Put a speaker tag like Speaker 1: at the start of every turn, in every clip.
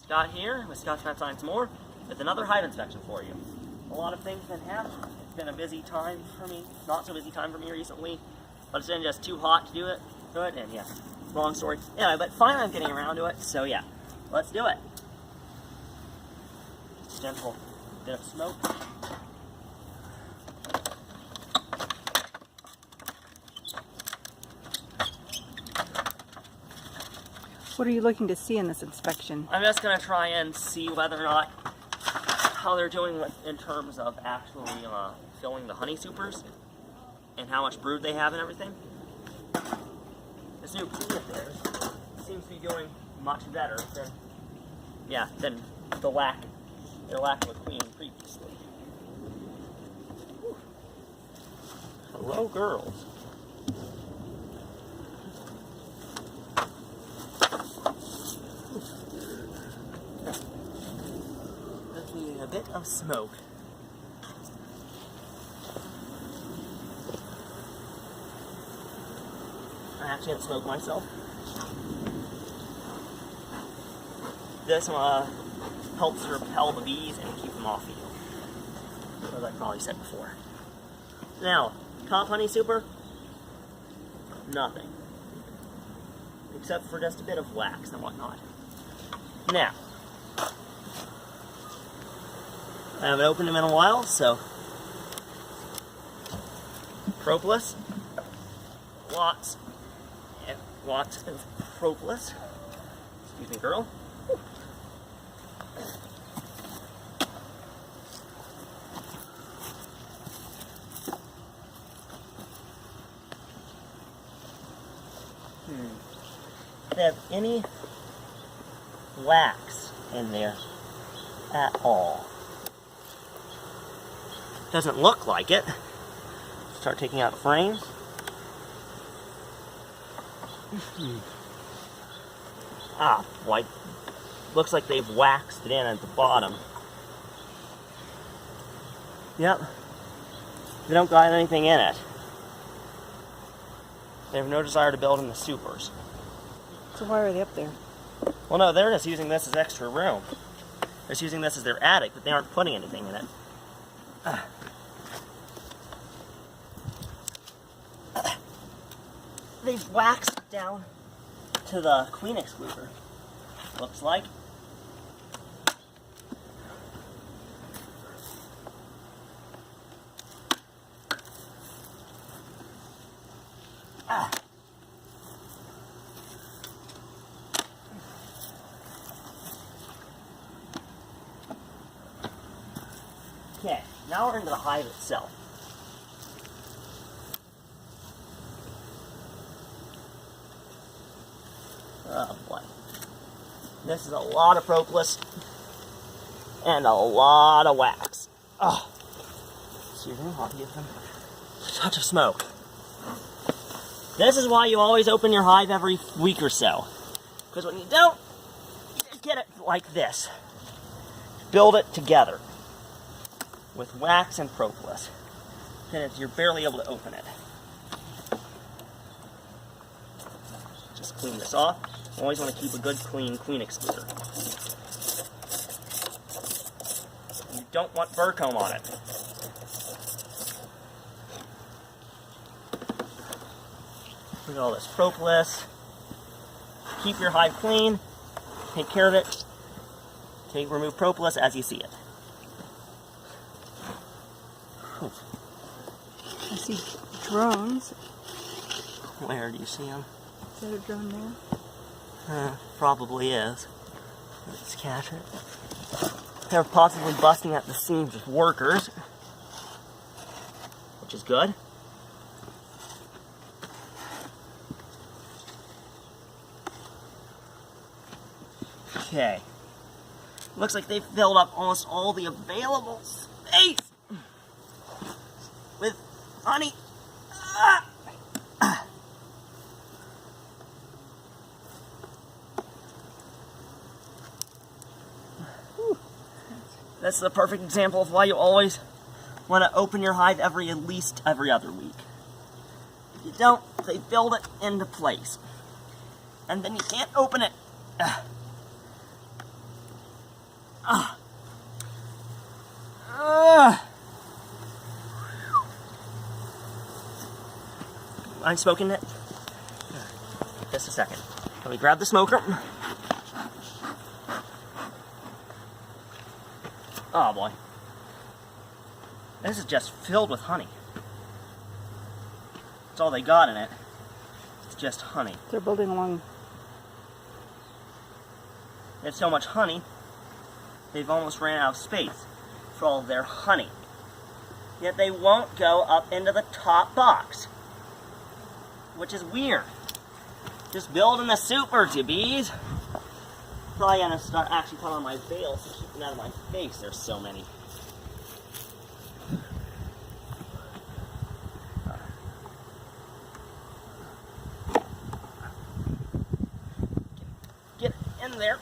Speaker 1: Scott here with Scott's Pet Science More with another hive inspection for you. A lot of things have been happening. It's been a busy time for me, not so busy time for me recently, but it's been just too hot to do it, and yeah, long story. Anyway, but finally I'm getting around to it, so yeah, let's do it. Gentle bit of smoke.
Speaker 2: What are you looking to see in this inspection?
Speaker 1: I'm just going to try and see whether or not how they're doing in terms of actually filling the honey supers and how much brood they have and everything. This new queen of theirs seems to be doing much better than their lack of a queen previously. Whew. Hello, girls. A bit of smoke. I actually have smoke myself. This helps repel the bees and keep them off you, as I probably said before. Now, top honey super, nothing. Except for just a bit of wax and whatnot. Now, I haven't opened them in a while, so propolis, lots and lots of propolis. Excuse me, girl. If they have any wax in there at all. Doesn't look like it. Start taking out frames. Boy. Looks like they've waxed it in at the bottom. Yep. They don't got anything in it. They have no desire to build in the supers.
Speaker 2: So why are they up there?
Speaker 1: Well, no, they're just using this as extra room. They're just using this as their attic, but they aren't putting anything in it. They've waxed down to the queen excluder, looks like. Okay, now we're into the hive itself. Oh boy. This is a lot of propolis and a lot of wax. Oh. Excuse me, I'll give them a touch of smoke. This is why you always open your hive every week or so. Because when you don't, you just get it like this. Build it together with wax and propolis. Then you're barely able to open it. Just clean this off. You always want to keep a good clean queen excluder. You don't want bird comb on it. Look at all this propolis. Keep your hive clean. Take care of it. Remove propolis as you see it.
Speaker 2: I see drones.
Speaker 1: Where do you see them?
Speaker 2: Is that a drone there?
Speaker 1: Probably is. Let's catch it. They're possibly busting at the seams with workers, which is good. Okay. Looks like they've filled up almost all the available space with honey. This is a perfect example of why you always want to open your hive at least every other week. If you don't, they build it into place. And then you can't open it. I'm smoking it. Just a second. Let me grab the smoker. Oh boy. This is just filled with honey. That's all they got in it. It's just honey.
Speaker 2: They're building along.
Speaker 1: They have so much honey, they've almost ran out of space for all of their honey. Yet they won't go up into the top box, which is weird. Just building the supers, you bees. Probably gonna start actually put on my veils to keep them out of my face. There's so many. Get in there.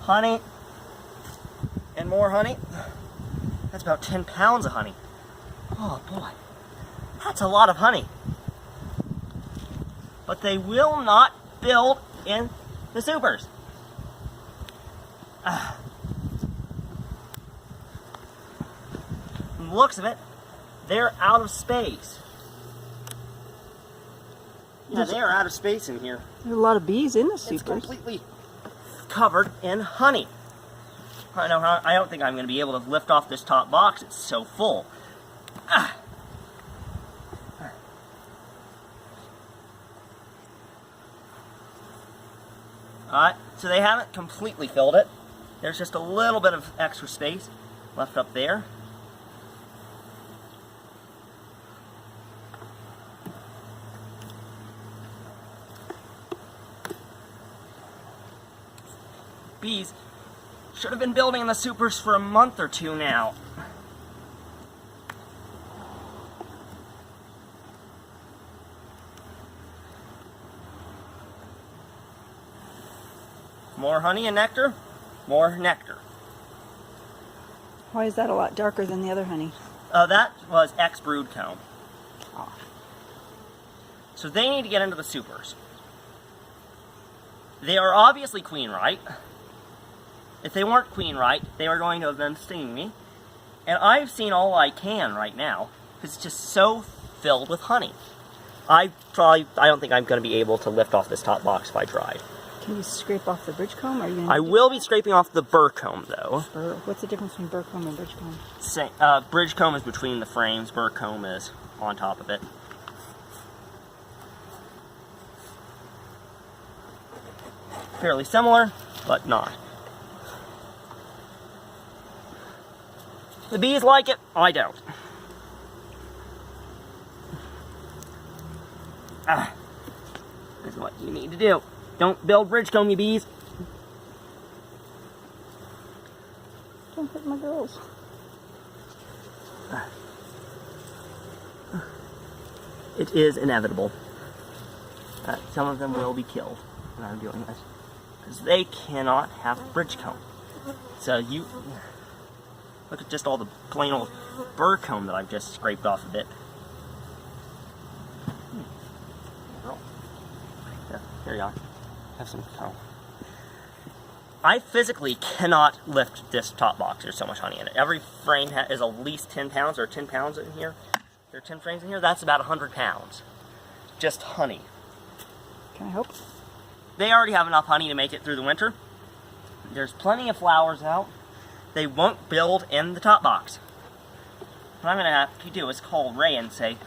Speaker 1: Honey and more honey. That's about 10 pounds of honey. Oh boy, that's a lot of honey. But they will not build in the supers. From the looks of it, they're out of space. Yeah, they are out of space in here.
Speaker 2: There's a lot of bees in the
Speaker 1: It's
Speaker 2: supers.
Speaker 1: completely covered in honey. I don't think I'm going to be able to lift off this top box. It's so full. Alright, so they haven't completely filled it. There's just a little bit of extra space left up there. Bees should have been building in the supers for a month or two now. More honey and nectar, more nectar.
Speaker 2: Why is that a lot darker than the other honey?
Speaker 1: That was ex-brood comb.
Speaker 2: Oh.
Speaker 1: So they need to get into the supers. They are obviously queen right. If they weren't queen right, they were going to have been stinging me. And I've seen all I can right now, because it's just so filled with honey. I don't think I'm going to be able to lift off this top box if I tried.
Speaker 2: Can you scrape off the bridge comb? Or are you gonna
Speaker 1: I will be scraping off the burr comb, though.
Speaker 2: What's the difference between burr comb and bridge comb?
Speaker 1: Bridge comb is between the frames, burr comb is on top of it. Fairly similar, but not. The bees like it, I don't. This is what you need to do. Don't build bridge comb, you bees.
Speaker 2: Don't hurt my girls.
Speaker 1: It is inevitable that some of them will be killed when I'm doing this, because they cannot have bridge comb. So you look at just all the plain old burr comb that I've just scraped off of it. Girl. Yeah, here you are. Have some comb. I physically cannot lift this top box. There's so much honey in it. Every frame is at least 10 pounds, or 10 pounds in here. There are 10 frames in here. That's about 100 pounds. Just honey.
Speaker 2: Can I help?
Speaker 1: They already have enough honey to make it through the winter. There's plenty of flowers out. They won't build in the top box. What I'm going to have to do is call Ray and say,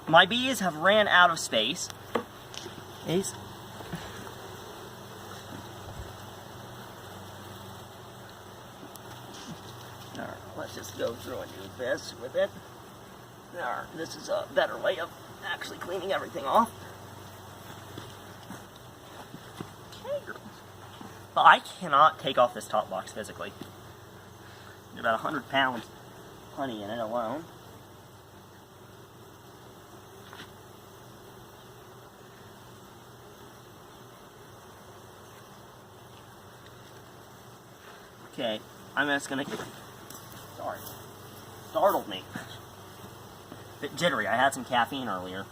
Speaker 1: my bees have ran out of space. Ace. Alright, let's just go through and do this with it. Alright, this is a better way of actually cleaning everything off. But I cannot take off this top box physically. There's about 100 pounds of honey in it alone. Okay, I'm just gonna... Sorry. Startled me. bit jittery. I had some caffeine earlier.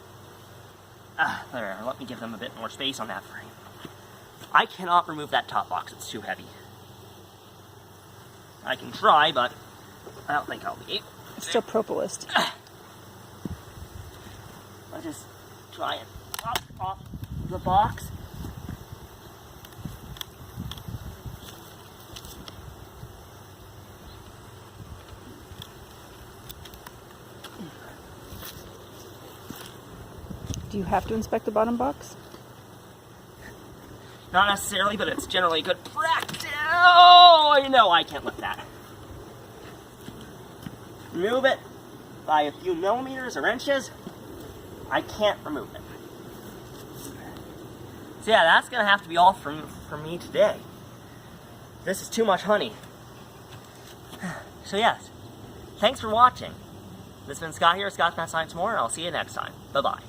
Speaker 1: There, let me give them a bit more space on that frame. I cannot remove that top box, it's too heavy. I can try, but I don't think I'll be able.
Speaker 2: It's still propolised.
Speaker 1: I'll just try and pop off the box.
Speaker 2: Do you have to inspect the bottom box?
Speaker 1: Not necessarily, but it's generally good practice. Oh, no, I can't lift that. Remove it by a few millimeters or inches. I can't remove it. So yeah, that's gonna have to be all from me today. This is too much honey. So yes, thanks for watching. This has been Scott here, Scott's Math Science More, and I'll see you next time. Bye-bye.